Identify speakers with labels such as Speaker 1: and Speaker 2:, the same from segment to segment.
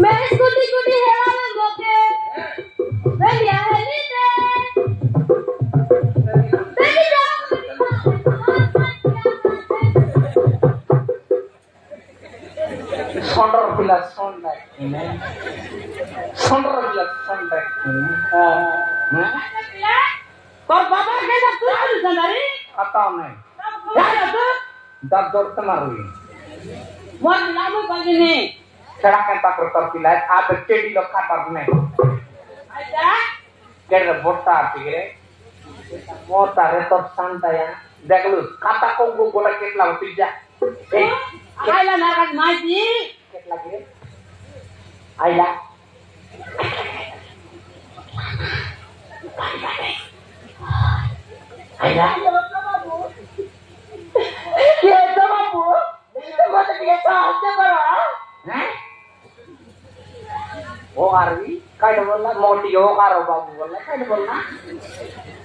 Speaker 1: मैं स्कूटी हेला में मोके मैं लिया है 15 Sunday. তোর বাবাকে যা তুই আছিস না রে খাতাও নাই দাঁত ধরতে মারবি মন লাগো কইনি সেটা কেন পাকর তোর পিলাই আবে টেডি লোক খাতার নাই আচ্ছা কেড়ে বড়টা আছে রে মোটা রে তোর শান্তায়া দেখলু খাতা কোগো গোলা কেটলা তুই যা এই আইলা না কাজ মাইছি কেটলা রে আইলা আইলা কে তো বাবু তোমাকে কি সাহায্য করো হ্যাঁ ও আরবি কাইড বললা মোটি ও কারো বাবু বললা কাইড বললা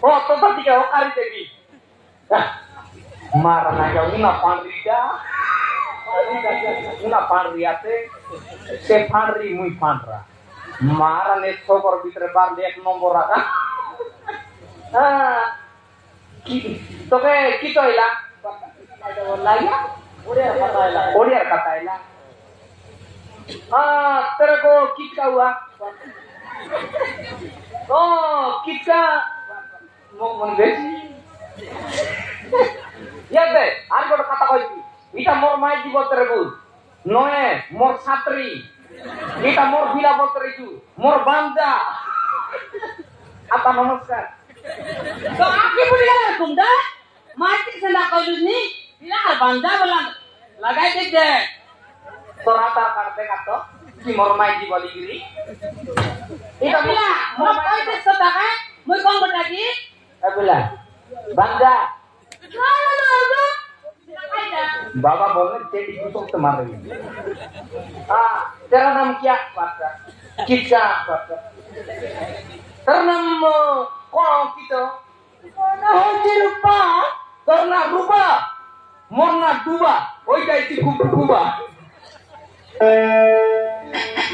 Speaker 1: ও তো তো দিকে ও কারি দেবি মারা না যাও না পান্ডিটা না পান্ডিয়াতে সে পান্ডি মুই পান্ডরা মারা নে ছকর ভিতরে বারলে এক নম্বর রাখা কি তোকে কি কইলা বললাইয়া ওড়িয়ার কথা আইলা तेरे को किसका हुआ ओ किसका मन बेची याद है আর বড় কথা কইছি এটা মোর মাই দিব তেরে বল নয় মোর ছাত্রী এটা মোর বিলা বতরেছু মোর বান্দা আপা নমস্কার তো আপনি বলি গেল কুমদা মাইতি সেনা কইলুনি বিলা বান্দা বললাম লাগাই দে তোরা তার কাটতে কাটো কি মরমাই দি বলি গিরি এটা বিলা মোর কইতে টাকা মই কোন বটা কি এ বিলা বান্দা बाबा बोलने तेरी कुछ तो मार रही हाँ तेरा नाम क्या बाता किसका बाता तेरा नाम कौन कितो ना हो रुपा तेरा नाम रुपा मोरना दुबा वही जाती कुबा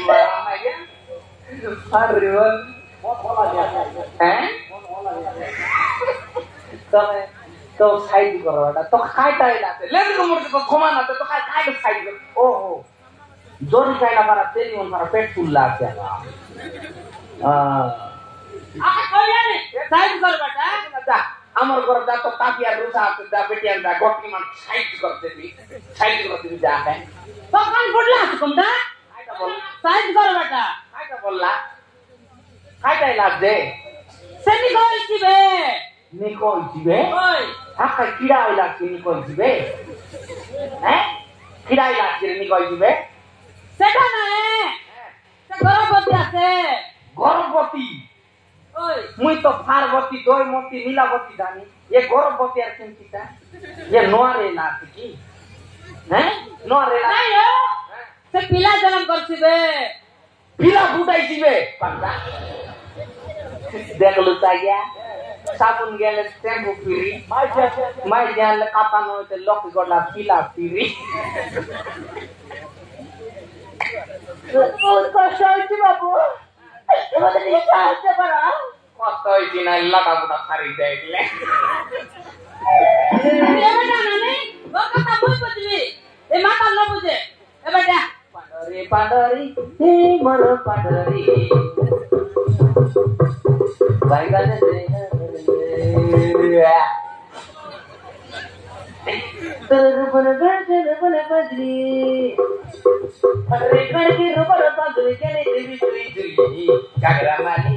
Speaker 1: मारना क्या अरे वो बहुत होला हैं तो साइड करो बेटा तो काय टाइलाते लेकिन मोर को खमा ना तो काय काय साइड कर ओहो जोरी कायला मारा तेरी मन मारा पेट फुल लागते आ कोया ने साइड कर बेटा जा हमर घर जा तो ताकिया रुसा जा बेटिया जा गोटी मन साइड कर देबी जा है तो कान पडला तुमदा काय बोल साइड कर बेटा काय बोलला काय टाइला दे सेनी कोई बे निकोल जिबे ओय आका किडा आइला के निकोल जिबे हैं किडा आइला के निकोल जिबे सेटा ना है से गरबती আছে गरबती ओय मुई तो फारबती दोयमती नीलाबती जानी ये गरबती আর চিন্তিতা ये नोरे ना की हैं नोरे ना नहीं हो से पिला जन्म करছিবে पिला ফুটাইছিবে পান্ডা দেখলু তাইয়া साबुन गेले शैम्पू फिरी माय जान कापा न होते लक गला पिला फिरी बहुत कष्ट होइछि बाबू एबे नि साहाय्य करा कष्ट होइछि ना लका बुटा फारी देखले एबे ना नहीं वो कथा बुझ पतली ए माता न बुझे ए बेटा पांडरी हे मोर पांडरी बाईगाने तेरे बने बजरी अरे करके रबर पागल केने देवी तुई कागरा माली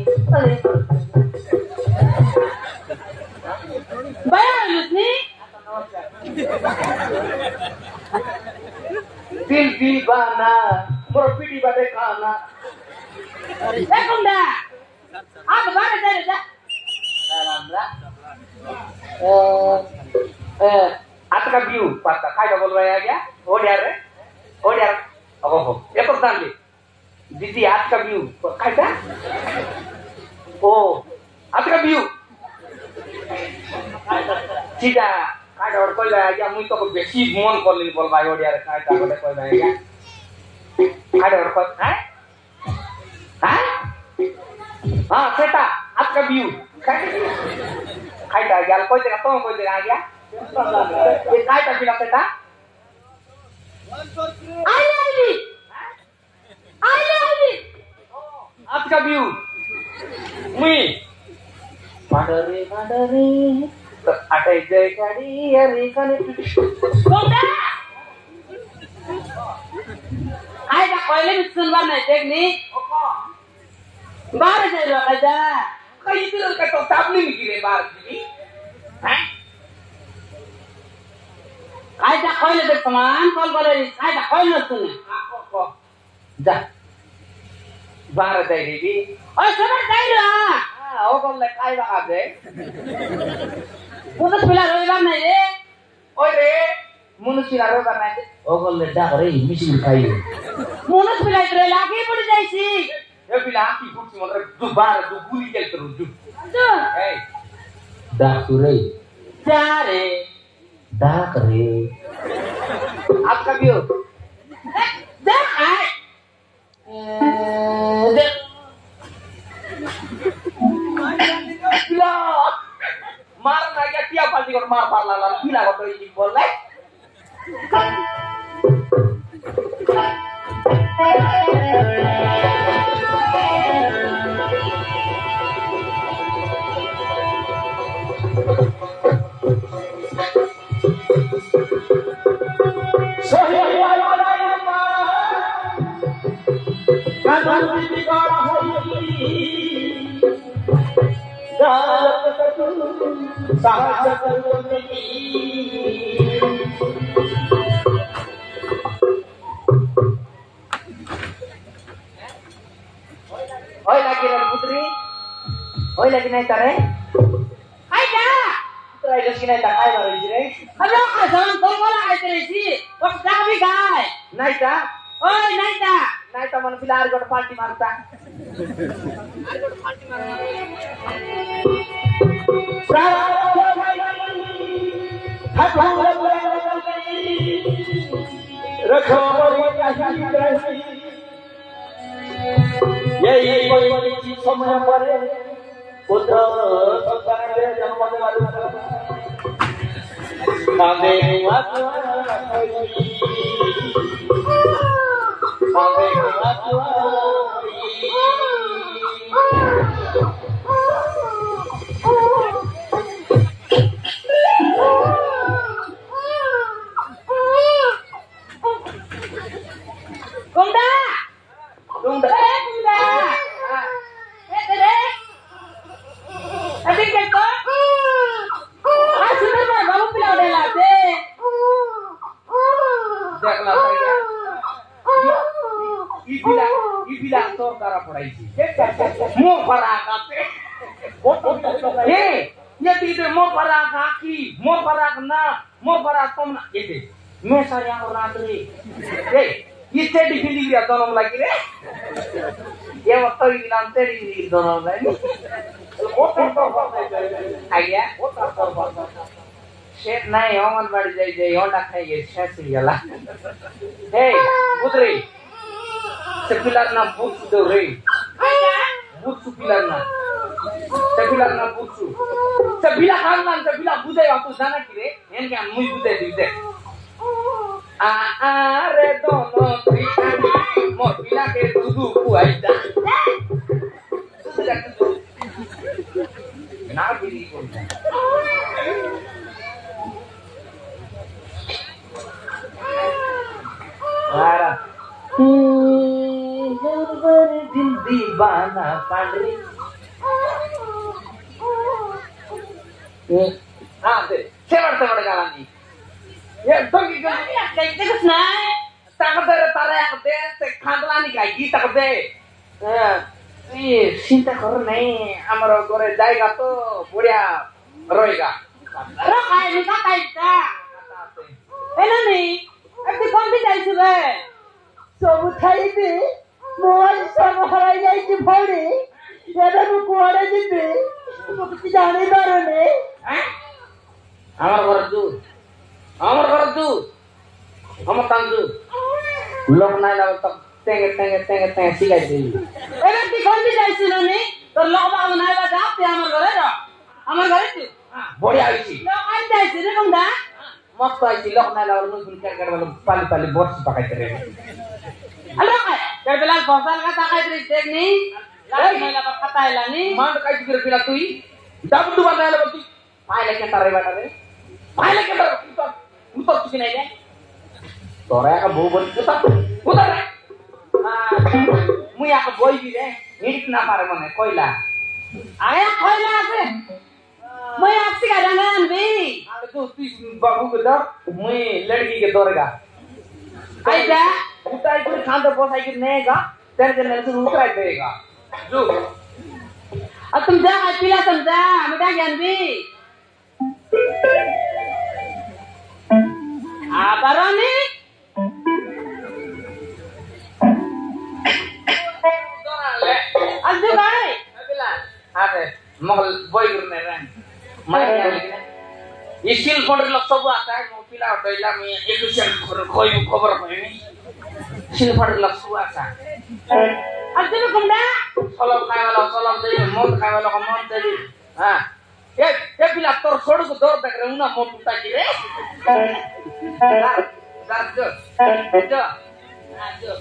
Speaker 1: बाया लुसनी दिल दीवाना मोर पीड़ी बाटे खाना ए कुंडा आप बारे चले जा रामरा आता व्यू पत्ता काय बोल रहा है क्या ओडिया रे ओडिया ओहो ये तो दांडी दीदी आज का व्यू काय था ओ आज का व्यू सीधा काय और कोई रहा क्या मुई तो बेसी मन कर ले बोल भाई ओडिया रे काय था बोले कोई रहा क्या काय और कोई हैं हैं हां सेटा आज का व्यू काय था क्या कोई जगह तो कोई जगह आ गया ये काय था पिला सेटा आई Atka view. Me. Madare. Atai jai kari ari kani. Kongda. Ai da koile bitsun ba na tekni. Baar jai lo kaja. Kai itu ka to tabli mikire baar ji. Hai? Ai da koile de saman kol kore ai da koile sune. Ko. Ja. Baar jai ri. Oi sabar jai lo. O kolle kai ba aje. Munus pila roibar nai re. Oi re. Munus pila roibar nai. O kolle da re misi kai. Munus pila re lagi padi jaisi. Yo pila ki fuksi motor du bar du guli gel terus du. Hey. Dah sure. Jare. Dah kare. आपका भी हो? dah ai. Gila. Mar na क्या क्या party कर मार पार ला गila को तो ये बोल रहे. Oi lagi naik tare? Hai dah. Try lagi naik tak hai baru jire. Halo, jangan tolong lah itu sih. Kok dah kami gai? Naik dah. Oi naik dah. Naik tak mana pilar got party marta. Ye कोई समय पर पुत्र संतान जन्म वाला कांदे lagi deh. Ya waktu ini nanti di dono lagi. Ayah. Shit naik orang baru jadi orang nak kayak shit sih lah. Hey, putri. Sepilar na butsu dore. Butsu pilar na. Sepilar na butsu. Sepilar kanan, sepilar budaya waktu sana kiri. Yang kan muy budaya di are dono trikani mo pila ke dudu kuaida kenapa diri pun ara जबर दिल दीवाना पांडरी हाँ दे saver गाला नी ये तो की kayak gitu nah tak ada tara yang gede se khandla ni kai ki tak de cinta karena amaro gore jayega to बढ़िया रहेगा रो kai ni ka kai ta ena ni abdi kon di jai sube sobu thai de moal सब हराई जाई की भौड़ी एदा को कोड़े जिबे तो किसी जाने दारो ने हैं amar घर तू Kamu tangguh, belum naik lalu tak teng sih guys ini. Nanti kau tidak sih nih, terlalu bangun naik lalu apa amar gara itu, boleh aja. Lo kan tidak sih nih kamu dah, mas tuh aja lo naik lalu nusul kerja lalu pali bos pakai terus. Halo kan, saya bilang bosan kata kayak terus nih, काय मला खाता आला नी मांड काय तिकडे पिला तू दाब तू बांधायला बघ तू पायला केंटा रे बेटा रे पायला केंटा उतर तुझी नाही काय तोरा का भू बन उतर रे मुई आका बोई भी रे हिट ना पारे मने कोइला आया कोइला आसे मैं आपसे का रंगन भी अरे तो तू बाबू को दर मुई लड़की के दौरेगा आई जा उताई को खान तो बसाई के नेगा तेरे के मेरे से उतराई देगा जो अब तुम जा आज पिला समझा बेटा ज्ञान भी आ बारोनी आज भाई अगला आते महल बोई गुरने रन मैं स्किल फोल्डर लोग सब आता है मोपिला होटला में एक दूसरे कोई खबर नहीं स्किल फोल्डर लोग सब आता है आज तो कुमड़ा सलाम खाए वाला सलाम दे मौत खाए वाला को मौत दे हां ये पिला तोर छोड़ को दौर तक रहूं ना मौत उठा के रे जा जो